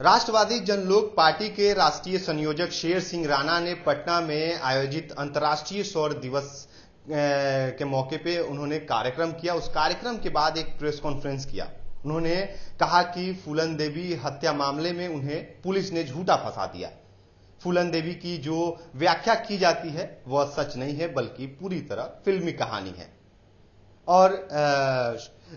राष्ट्रवादी जनलोक party के राष्ट्रीय संयोजक शेर सिंह राणा ने पटना में आयोजित अंतर्राष्ट्रीय सौर दिवस के मौके पे उन्होंने कार्यक्रम किया। उस कार्यक्रम के बाद एक प्रेस कॉन्फ्रेंस किया। उन्होंने कहा कि फूलन देवी हत्या मामले में उन्हें पुलिस ने झूठा फंसा दिया। फूलन देवी की जो व्याख्या की जाती है वह सच नहीं है, बल्कि पूरी तरह फिल्मी कहानी है। और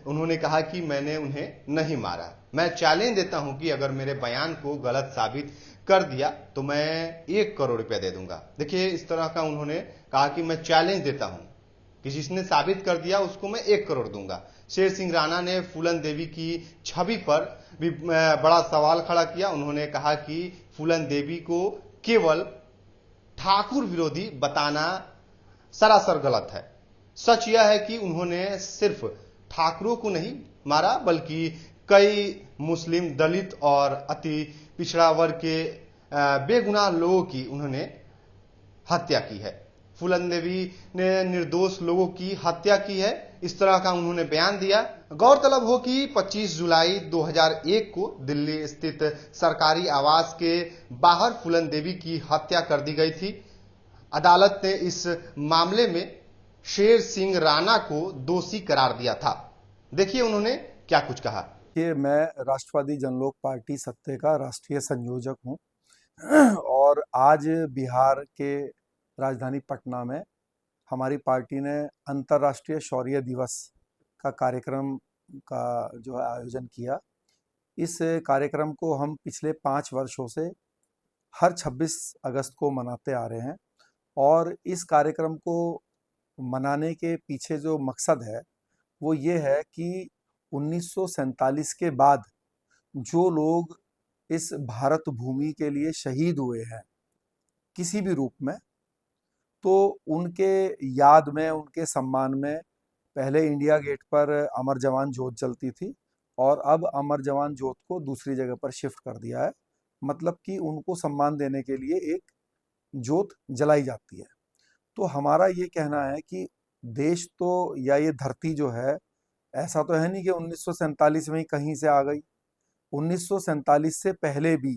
उन्होंने कहा कि मैंने उन्हें नहीं मारा। मैं चैलेंज देता हूं कि अगर मेरे बयान को गलत साबित कर दिया तो मैं 1 करोड़ रुपया दे दूंगा। देखिए, इस तरह का उन्होंने कहा कि मैं चैलेंज देता हूं कि जिसने साबित कर दिया उसको मैं 1 करोड़ दूंगा। शेर सिंह राणा ने फूलन देवी की छवि पर भी बड़ा सवाल खड़ा किया। उन्होंने कहा कि फूलन देवी को केवल ठाकुर विरोधी बताना सरासर गलत है। सच यह है कि उन्होंने सिर्फ ठाकुरों को नहीं मारा, बल्कि कई मुस्लिम, दलित और अति पिछड़ा वर्ग के बेगुनाह लोगों की उन्होंने हत्या की है। फूलन देवी ने निर्दोष लोगों की हत्या की है, इस तरह का उन्होंने बयान दिया। गौरतलब हो कि 25 जुलाई 2001 को दिल्ली स्थित सरकारी आवास के बाहर फूलन देवी की हत्या कर दी गई थी। अदालत ने इस मामले में शेर सिंह राणा को दोषी करार दिया था। देखिए उन्होंने क्या कुछ कहा। कि मैं राष्ट्रवादी जनलोक पार्टी सत्ते का राष्ट्रीय संयोजक हूं और आज बिहार के राजधानी पटना में हमारी पार्टी ने अंतर्राष्ट्रीय शौर्य दिवस का कार्यक्रम का जो है आयोजन किया। इस कार्यक्रम को हम पिछले 5 वर्षों से हर 26 अगस्त को मनाते आ रहे हैं और इस कार्यक्रम को मनाने के पीछे जो मकसद है वो ये है कि 1947 के बाद जो लोग इस भारत भूमि के लिए शहीद हुए हैं किसी भी रूप में, तो उनके याद में, उनके सम्मान में पहले इंडिया गेट पर अमर जवान ज्योत जलती थी और अब अमर जवान ज्योत को दूसरी जगह पर शिफ्ट कर दिया है। मतलब कि उनको सम्मान देने के लिए एक ज्योत जलाई जाती है। तो हमारा ये कहना है कि देश तो या ये धरती जो है, ऐसा तो है नहीं कि 1947 में ही कहीं से आ गई। 1947 से पहले भी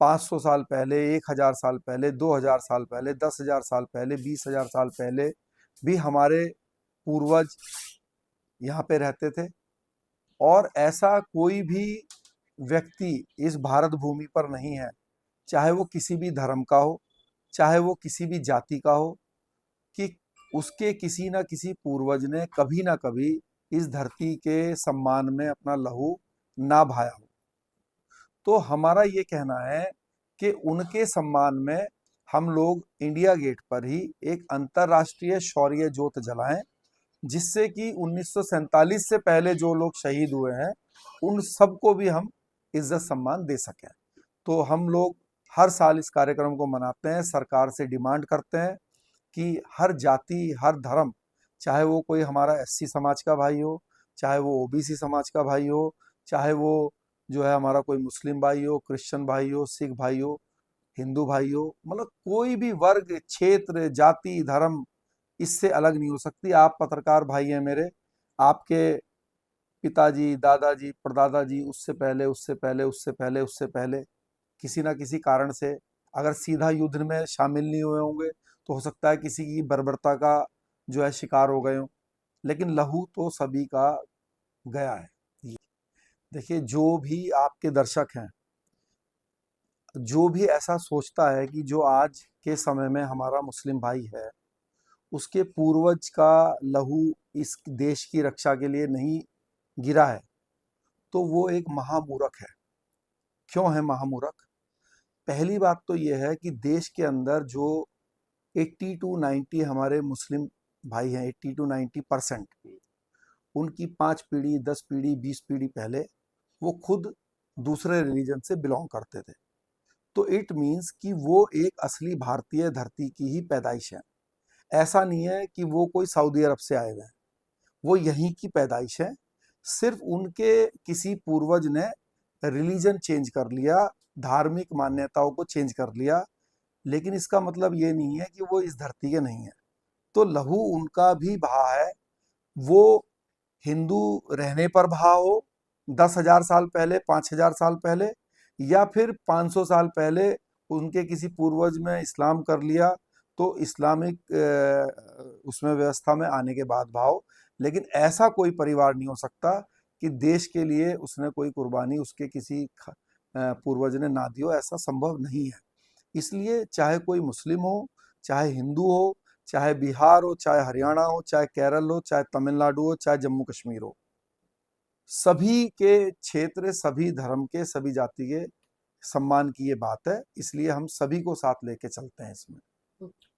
500 साल पहले, 1000 साल पहले, 2000 साल पहले, 10,000 साल पहले, 20,000 साल पहले भी हमारे पूर्वज यहाँ पे रहते थे और ऐसा कोई भी व्यक्ति इस भारत भूमि पर नहीं है, चाहे वो किसी भी धर्म का हो, चाहे वो किसी भी जाति का हो, कि उसके किसी ना किसी पूर्वज ने कभी ना कभी इस धरती के सम्मान में अपना लहू ना बहाया हो। तो हमारा ये कहना है कि उनके सम्मान में हम लोग इंडिया गेट पर ही एक अंतर्राष्ट्रीय शौर्य ज्योत जलाएं, जिससे कि 1947 से पहले जो लोग शहीद हुए हैं उन सबको भी हम इज्जत सम्मान दे सकें। तो हम लोग हर साल इस कार्यक्रम को मनाते हैं। सरकार से डिमांड करते हैं कि हर जाति, हर धर्म, चाहे वो कोई हमारा एससी समाज का भाई हो, चाहे वो ओबीसी समाज का भाई हो, चाहे वो जो है हमारा कोई मुस्लिम भाई हो, क्रिश्चियन भाई हो, सिख भाई हो, हिंदू भाई हो, मतलब कोई भी वर्ग, क्षेत्र, जाति, धर्म इससे अलग नहीं हो सकती। आप पत्रकार भाई हैं मेरे, आपके पिताजी, दादाजी, परदादाजी, उससे पहले, उससे पहले, उससे पहले, उससे पहले किसी ना किसी कारण से अगर सीधा युद्ध में शामिल नहीं हुए होंगे तो हो सकता है किसी की बर्बरता का जो है शिकार हो गए हों, लेकिन लहू तो सभी का गया है। देखिए, जो भी आपके दर्शक हैं, जो भी ऐसा सोचता है कि जो आज के समय में हमारा मुस्लिम भाई है उसके पूर्वज का लहू इस देश की रक्षा के लिए नहीं गिरा है, तो वो एक महामूर्ख है। क्यों है महामूर्ख? पहली बात तो ये है कि देश के अंदर जो 80 टू 90 हमारे मुस्लिम भाई हैं, 80 टू 90%, उनकी 5 पीढ़ी, 10 पीढ़ी, 20 पीढ़ी पहले वो खुद दूसरे रिलीजन से बिलोंग करते थे। तो इट मीन्स कि वो एक असली भारतीय धरती की ही पैदाइश है। ऐसा नहीं है कि वो कोई सऊदी अरब से आए हुए हैं, वो यहीं की पैदाइश है। सिर्फ उनके किसी पूर्वज ने रिलीजन चेंज कर लिया, धार्मिक मान्यताओं को चेंज कर लिया, लेकिन इसका मतलब ये नहीं है कि वो इस धरती के नहीं है। तो लहू उनका भी बहा है। वो हिंदू रहने पर बहा हो 10,000 साल पहले, 5,000 साल पहले, या फिर 500 साल पहले उनके किसी पूर्वज में इस्लाम कर लिया तो इस्लामिक उसमें व्यवस्था में आने के बाद भाव। लेकिन ऐसा कोई परिवार नहीं हो सकता कि देश के लिए उसने कोई कुर्बानी उसके किसी पूर्वज ने ना दी हो, ऐसा संभव नहीं है। इसलिए चाहे कोई मुस्लिम हो, चाहे हिंदू हो, चाहे बिहार हो, चाहे हरियाणा हो, चाहे केरल हो, चाहे तमिलनाडु हो, चाहे जम्मू कश्मीर हो, सभी के क्षेत्र, सभी धर्म के, सभी जाति के सम्मान की ये बात है। इसलिए हम सभी को साथ लेके चलते हैं इसमें।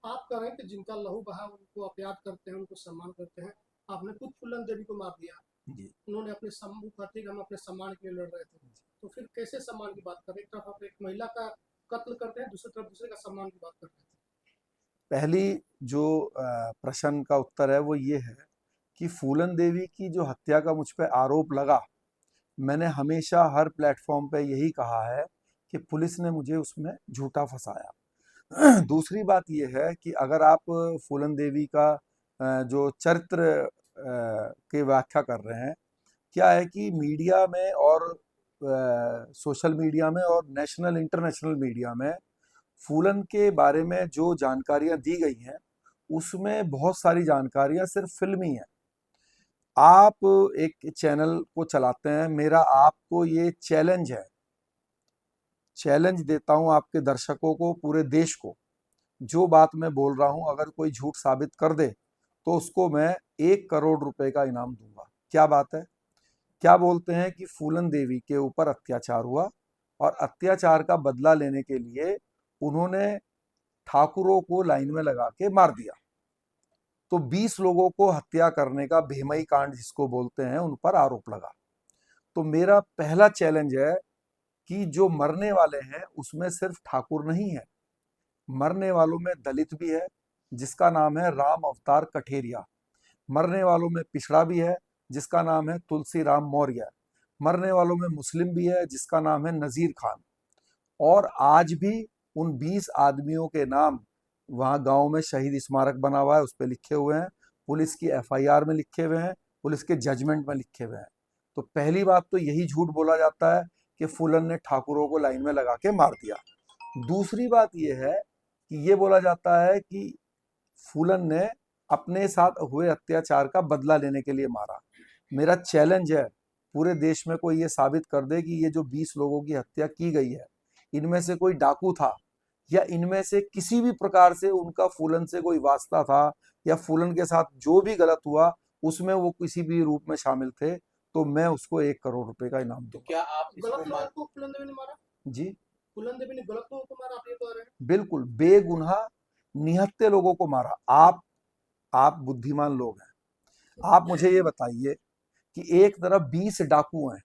आप कह रहे हैं कि जिनका लहू बहा उनको आप याद करते हैं, उनको सम्मान करते हैं। आपने खुद फूलन देवी को मार दिया। जी। उन्होंने अपने कहते हम अपने सम्मान के लिए लड़ रहे थे, तो फिर कैसे सम्मान की बात कर रहे हैं? एक तरफ आप एक महिला का कत्ल करते हैं, दूसरी तरफ दूसरे का सम्मान की बात करते हैं। पहली जो प्रश्न का उत्तर है वो ये है कि फूलन देवी की जो हत्या का मुझ पे आरोप लगा, मैंने हमेशा हर प्लेटफॉर्म पे यही कहा है कि पुलिस ने मुझे उसमें झूठा फंसाया। दूसरी बात यह है कि अगर आप फूलन देवी का जो चरित्र की व्याख्या कर रहे हैं, क्या है कि मीडिया में और सोशल मीडिया में और नेशनल इंटरनेशनल मीडिया में फूलन के बारे में जो जानकारियां दी गई हैं उसमें बहुत सारी जानकारियां सिर्फ फिल्मी हैं। आप एक चैनल को चलाते हैं, मेरा आपको ये चैलेंज है, चैलेंज देता हूं आपके दर्शकों को, पूरे देश को, जो बात मैं बोल रहा हूं अगर कोई झूठ साबित कर दे तो उसको मैं 1 करोड़ रुपए का इनाम दूंगा। क्या बात है? क्या बोलते हैं कि फूलन देवी के ऊपर अत्याचार हुआ और अत्याचार का बदला लेने के लिए उन्होंने ठाकुरों को लाइन में लगा के मार दिया। तो 20 लोगों को हत्या करने का भेमई कांड जिसको बोलते हैं उन पर आरोप लगा। तो मेरा पहला चैलेंज है कि जो मरने वाले हैं उसमें सिर्फ ठाकुर नहीं है, मरने वालों में दलित भी है जिसका नाम है राम अवतार कठेरिया, मरने वालों में पिछड़ा भी है जिसका नाम है तुलसी राम मौर्य, मरने वालों में मुस्लिम भी है जिसका नाम है नजीर खान। और आज भी उन 20 आदमियों के नाम वहां गांव में शहीद स्मारक बना हुआ है, उस पर लिखे हुए हैं, पुलिस की एफआईआर में लिखे हुए हैं, पुलिस के जजमेंट में लिखे हुए हैं। तो पहली बात तो यही झूठ बोला जाता है कि फूलन ने ठाकुरों को लाइन में लगा के मार दिया। दूसरी बात यह है कि ये बोला जाता है कि फूलन ने अपने साथ हुए अत्याचार का बदला लेने के लिए मारा। मेरा चैलेंज है पूरे देश में कोई ये साबित कर दे कि ये जो 20 लोगों की हत्या की गई है इनमें से कोई डाकू था या इनमें से किसी भी प्रकार से उनका फूलन से कोई वास्ता था या फूलन के साथ जो भी गलत हुआ उसमें वो किसी भी रूप में शामिल थे, तो मैं उसको 1 करोड़ रुपए का इनाम दूंगा। क्या आप गलत लोगों को फूलन देवी ने मारा? जी, फूलन देवी ने गलत लोगों को मारा, आप ये कह रहे हैं? बिल्कुल बेगुनाह निहत्थे लोगों को मारा। आप बुद्धिमान लोग हैं, आप मुझे ये बताइए कि एक तरफ 20 डाकू हैं,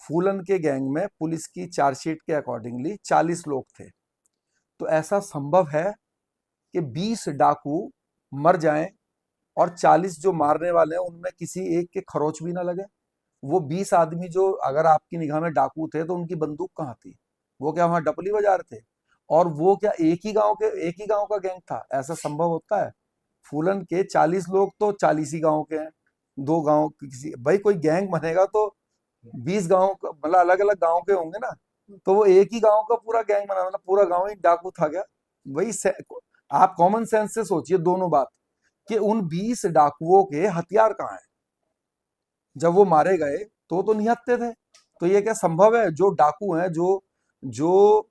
फूलन के गैंग में पुलिस की चार्जशीट के अकॉर्डिंगली 40 लोग थे, तो ऐसा संभव है कि 20 डाकू मर जाएं और 40 जो मारने वाले हैं उनमें किसी एक के खरोच भी ना लगे? वो 20 आदमी जो अगर आपकी निगाह में डाकू थे तो उनकी बंदूक कहाँ थी? वो क्या वहां डपली बजा रहे थे? और वो क्या एक ही गांव का गैंग था? ऐसा संभव होता है? फूलन के 40 लोग तो 40 ही गांव के हैं, 2 गांव किसी भाई कोई गैंग बनेगा तो 20 गांव मतलब अलग अलग गांव के होंगे ना, तो वो एक ही गांव का पूरा गैंग बना, मतलब पूरा गांव ही डाकू था क्या? वही आप कॉमन सेंस से सोचिए दोनों बात कि उन 20 डाकुओं के हथियार कहाँ हैं? जब वो मारे गए तो निहत्थे थे। तो ये क्या संभव है? जो डाकू हैं, जो जो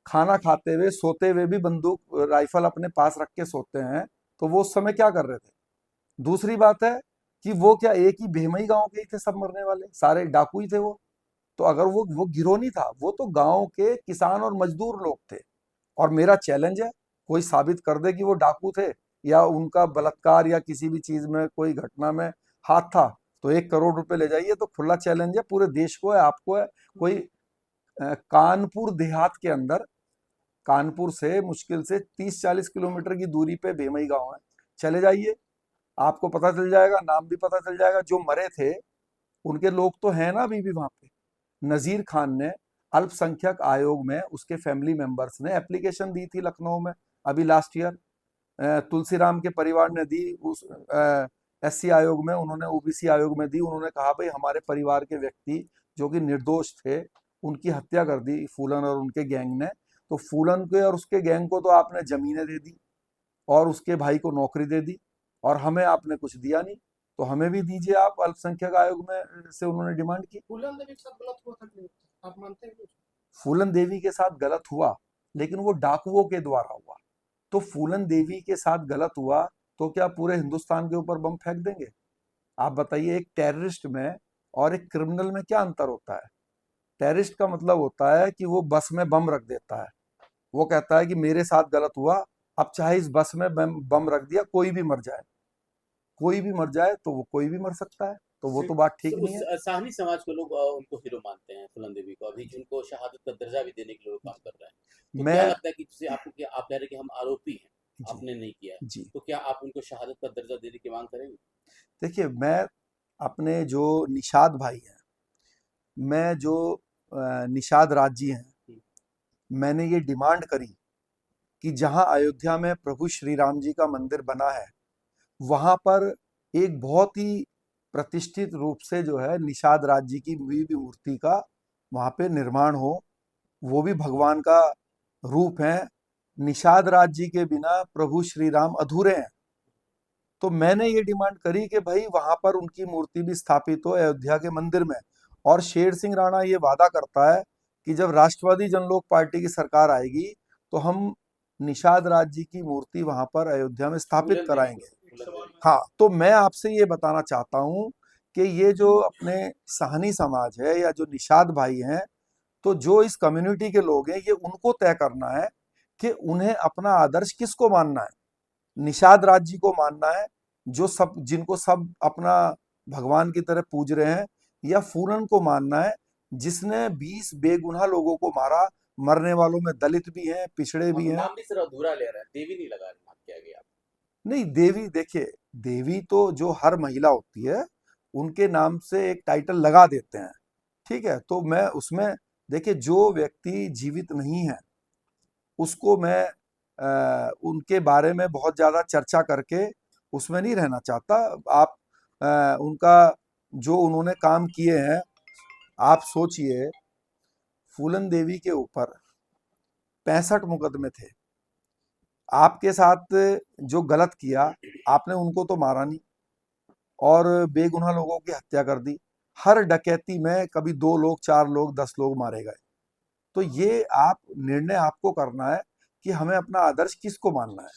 खाना खाते हुए सोते हुए भी बंदूक राइफल अपने पास रख के सोते हैं, तो वो उस समय क्या कर रहे थे? दूसरी बात है कि वो क्या एक ही भेमई गांव के ही थे सब मरने वाले, सारे डाकू ही थे वो? तो अगर वो गिरोह नहीं था, वो तो गांव के किसान और मजदूर लोग थे। और मेरा चैलेंज है कोई साबित कर दे कि वो डाकू थे या उनका बलात्कार या किसी भी चीज में कोई घटना में हाथ था, तो 1 करोड़ रुपए ले जाइए। तो खुला चैलेंज है, पूरे देश को है, आपको है। कोई कानपुर देहात के अंदर, कानपुर से मुश्किल से 30-40 किलोमीटर की दूरी पे भेमई गांव है, चले जाइए, आपको पता चल जाएगा, नाम भी पता चल जाएगा। जो मरे थे उनके लोग तो हैं ना अभी भी वहां पे। नजीर खान ने अल्पसंख्यक आयोग में उसके फैमिली मेंबर्स ने एप्लीकेशन दी थी लखनऊ में अभी लास्ट ईयर। तुलसीराम के परिवार ने दी, उस एससी आयोग में, उन्होंने ओबीसी आयोग में दी। उन्होंने कहा भाई हमारे परिवार के व्यक्ति जो कि निर्दोष थे उनकी हत्या कर दी फूलन और उनके गैंग ने। तो फूलन के और उसके गैंग को तो आपने जमीनें दे दी और उसके भाई को नौकरी दे दी, और हमें आपने कुछ दिया नहीं, तो हमें भी दीजिए आप। अल्पसंख्यक आयोग में से उन्होंने डिमांड की। फूलन देवी के साथ गलत हुआ था कि नहीं? आप मानते हैं? फूलन देवी के साथ गलत हुआ, लेकिन वो डाकुओं के द्वारा हुआ। तो फूलन देवी के साथ गलत हुआ तो क्या पूरे हिंदुस्तान के ऊपर बम फेंक देंगे? आप बताइए, एक टेररिस्ट में और एक क्रिमिनल में क्या अंतर होता है? टेररिस्ट का मतलब होता है कि वो बस में बम रख देता है, वो कहता है कि मेरे साथ गलत हुआ, अब चाहे इस बस में बम रख दिया, कोई भी मर जाए, कोई भी मर जाए, तो वो कोई भी मर सकता है, तो वो तो बात ठीक नहीं है। साहनी समाज के लोग उनको हीरो मानते हैं, फूलन देवी को, अभी जिनको शहादत का दर्जा भी देने के लिए काम कर रहे हैं। तो मैं क्या लगता है कि जैसे आपको, क्या आप कह रहे हैं कि हम आरोपी हैं, जी आपने नहीं किया है, जी तो क्या आप उनको शहादत का दर्जा देने की मांग करेंगे? देखिए, मैं अपने जो निषाद भाई हैं, मैं जो निषाद राज जी हैं, मैंने ये डिमांड करी कि जहां अयोध्या में प्रभु श्री राम जी का मंदिर बना है, वहां पर एक बहुत ही प्रतिष्ठित रूप से जो है निषाद राज जी की भी मूर्ति का वहां पे निर्माण हो। वो भी भगवान का रूप है। निषाद राज जी के बिना प्रभु श्री राम अधूरे हैं। तो मैंने ये डिमांड करी कि भाई वहां पर उनकी मूर्ति भी स्थापित हो अयोध्या के मंदिर में। और शेर सिंह राणा ये वादा करता है कि जब राष्ट्रवादी जनलोक पार्टी की सरकार आएगी तो हम निषाद राज जी की मूर्ति वहां पर अयोध्या में स्थापित कराएंगे। हाँ, तो मैं आपसे ये बताना चाहता हूँ कि ये जो अपने साहनी समाज है या जो निषाद भाई हैं, तो जो इस कम्युनिटी के लोग हैं, ये उनको तय करना है कि उन्हें अपना आदर्श किसको मानना है। निषाद राज जी को मानना है, जो सब जिनको सब अपना भगवान की तरह पूज रहे हैं, या फूलन को मानना है जिसने 20 बेगुनाह लोगों को मारा। मरने वालों में दलित भी हैं, पिछड़े भी हैं। नाम भी सिर्फ अधूरा ले रहा है, देवी नहीं लगा रहे, नाम क्या गया? नहीं, देवी, देखिए, देवी तो जो हर महिला होती है उनके नाम से एक टाइटल लगा देते हैं, ठीक है। तो मैं उसमें, देखिए, जो व्यक्ति जीवित नहीं है उसको मैं उनके बारे में बहुत ज्यादा चर्चा करके उसमें नहीं रहना चाहता। आप उनका जो उन्होंने काम किए हैं, आप सोचिए, फूलन देवी के ऊपर 65 मुकदमे थे। आपके साथ जो गलत किया, आपने उनको तो मारा नहीं और बेगुनाह लोगों की हत्या कर दी। हर डकैती में कभी 2 लोग, 4 लोग, 10 लोग मारे गए। तो ये आप निर्णय आपको करना है कि हमें अपना आदर्श किसको मानना है।